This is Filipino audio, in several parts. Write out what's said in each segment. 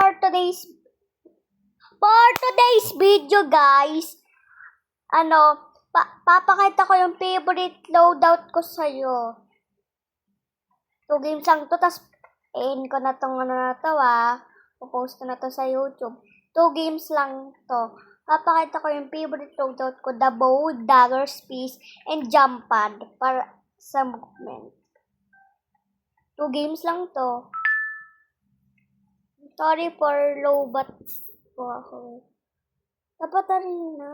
for today's video, guys, papakita ko yung favorite loadout ko sa'yo. 2 games lang to, tas end ko na tong popost ko na to sa YouTube. 2 games lang to. Papakita ko yung favorite loadout ko, the bow, dagger, spears, and jump pad para sa movement. 2 games lang to. Sorry for low bat po ako. Dapat arena.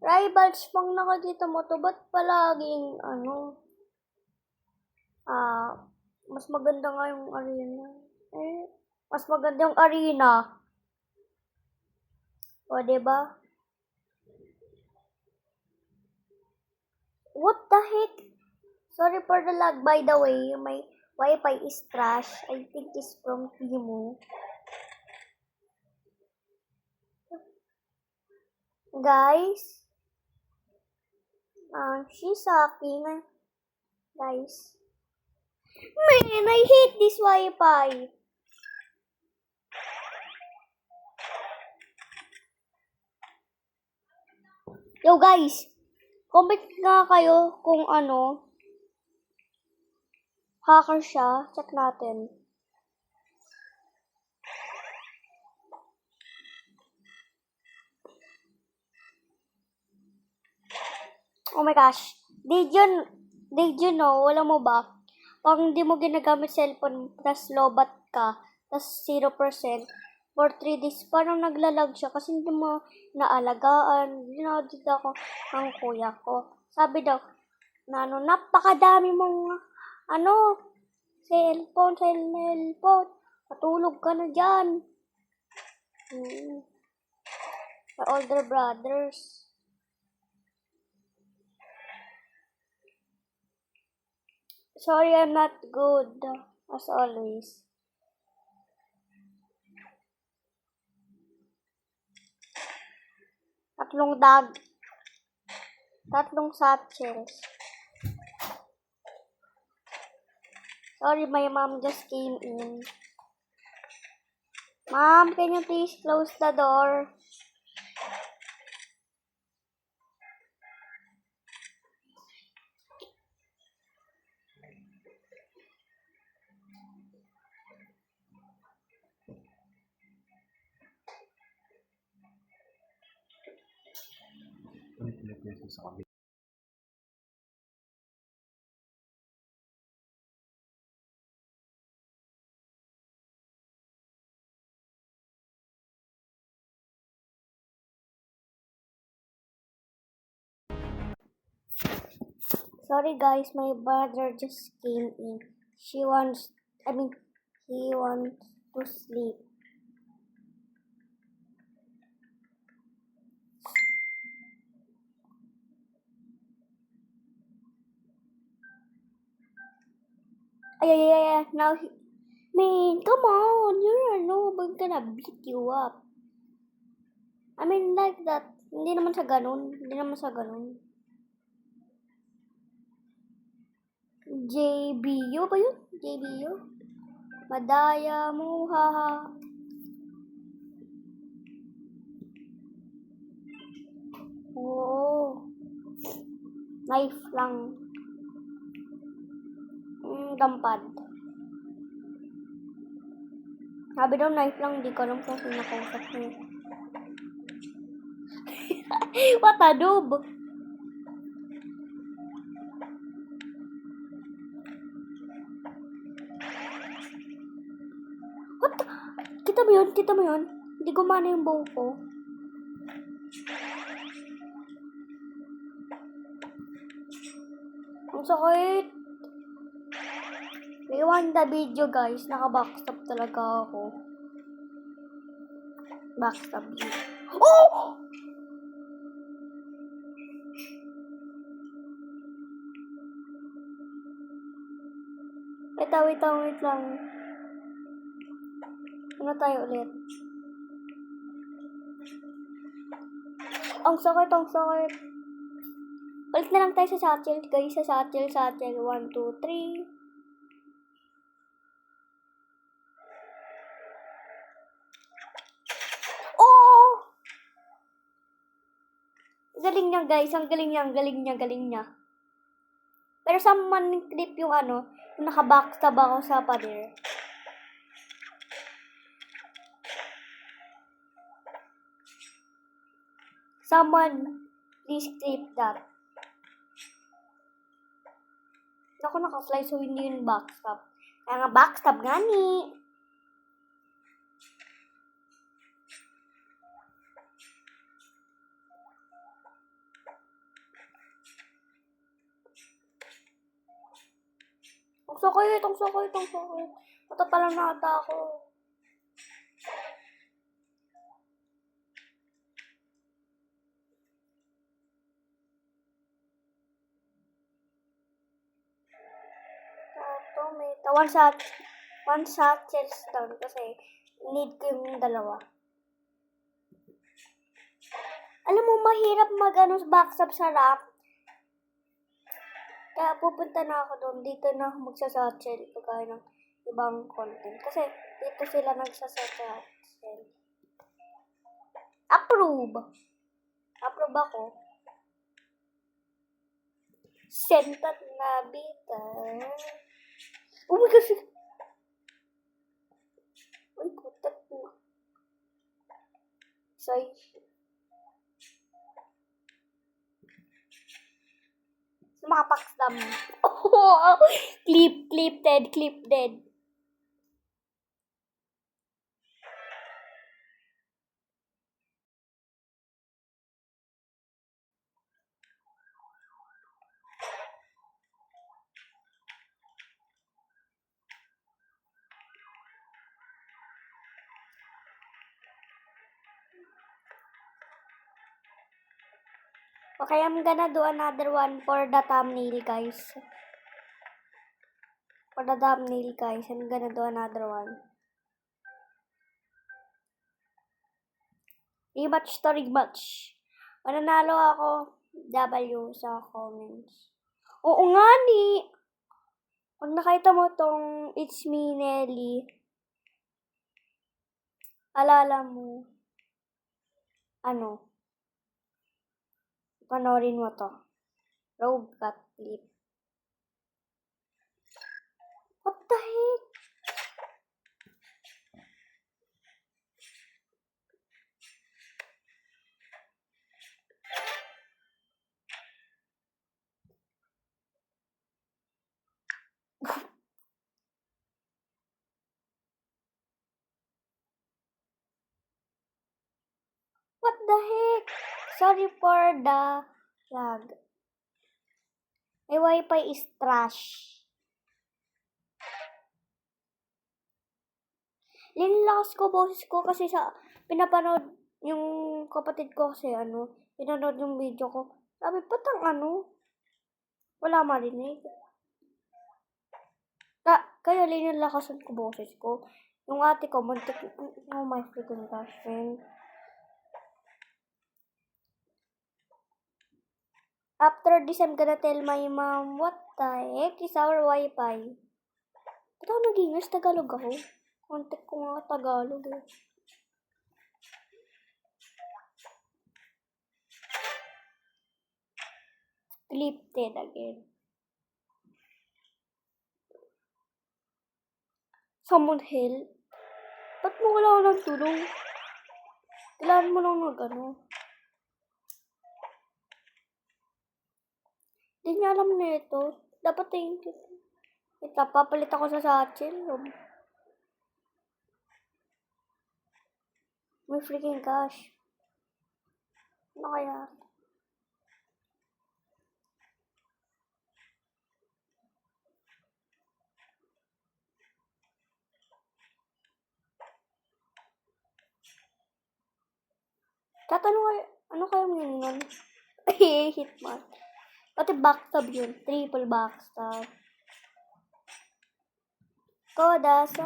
Rivals pang nakakita mo to, ba't palaging mas maganda nga yung arena. Mas maganda yung arena. O, diba? What the heck? Sorry for the lag, by the way. My Wi-Fi is trash. I think it's from Timo. Guys, she's hacking. Guys, man, I hate this Wi-Fi. Yo guys, comment nga kayo kung hacker siya. Check natin. Oh my gosh. Did you know, wala mo ba? Pag hindi mo ginagamit cellphone, tas lobat ka, tas 0%, for 3 days, parang naglalag siya kasi hindi mo naalagaan. Dito ako ng kuya ko. Sabi daw, napakadami mong cellphone. Patulog ka na dyan. The older brothers. Sorry, I'm not good, as always. Tatlong satchels. Sorry, my mom just came in. Mom, can you please close the door? Sorry guys, my brother just came in. He wants to sleep. Ay. Now, man, come on. We're gonna beat you up. I mean, like that. Hindi naman sa ganun. JBU ba yun? JBU? Madaya mo, haha. Oo. Knife lang. Dampad. Sabi daw knife lang, di ko alam kung sino nakausap niya. What a noob! What the? Kita mo yun? Hindi gumana yung bow ko. Ang sakit. Rewind the video, guys. Naka-backstab talaga ako. Backstab yun. Oh! Wait lang. Ano tayo ulit? Ang sakit. Ulit na lang tayo sa satchel, guys. Sa satchel. 1, 2, 3. Galing niya, guys. Ang galing niya, ang galing niya, galing niya. Pero sa man clip yung yung nakabackstab ako sa pader. Someone, please clip that. Ako naka-fly so hindi yun backstab. Kaya nga backstab nga ni. Tungso ko. Ito pala nata ako. One shot chest down kasi need ko yung dalawa. Alam mo, mahirap backstab sa rap. Kaya pupunta na ako doon. Dito na ako magsasatchel pagkaya ng ibang content. Kasi dito sila nagsasatchel. Approve ako. Sentat na bita. Oh my gosh. Ay, putat mo. Say. Makapaksdam. Oh, clip dead. Okay, I'm gonna do another one for the thumbnail, guys. I'm gonna do another one. Rematch. Mananalo ako W sa comments. Oo nga ni. Pag nakita mo tong It's Me, Nelly, alala mo, panoorin mo to. Rogue Cat Clip. What the heck? What the heck? Sorry for the lag. My wifi is trash. Linlakas ko boses ko kasi sa pinapanood yung kapatid ko kasi pinanood yung video ko. Sabi, patang wala marinig. Kaya linlakasan ko boses ko. Yung ate ko, oh my freaking gosh, friend. After this, I'm gonna tell my mom, what the heck is our wifi? Ba't ako nag-English? Tagalog ako. Contact ko nga Tagalog eh. Clipped again. Someone help? Ba't mo wala ko ng tulong? Kailangan mo lang Hindi niya alam na ito. Dapat thank you. Papalit ako sa satchel. My freaking gosh. Ano kaya? Tatanong ano kaya ngayon? Hitman. Pati backstab yun. Triple backstab. Kodasa.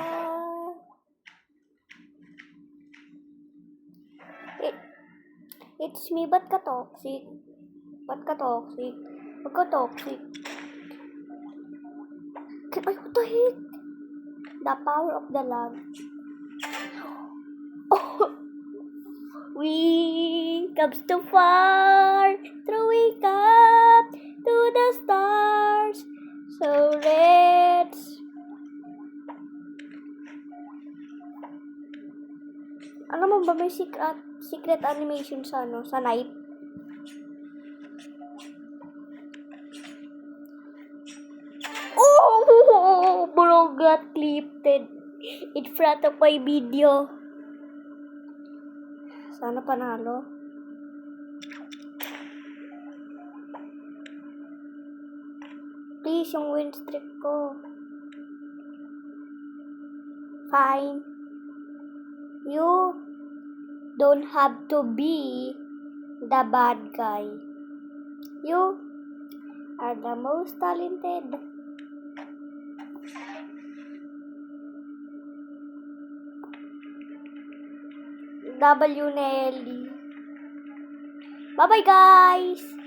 It's me, ba't ka toxic? Ba't ka toxic? Ay, what the heck? The power of the love. Oh! Weak! comes too far, throwing up to the stars. So let's... Ano mo ba may secret animation sa ano? Sa knife? Oh! Bro got clipped in front of my video. Sana panalo. Please, yung win streak ko. Fine. You don't have to be the bad guy. You are the most talented. W Nelly. Bye-bye, guys!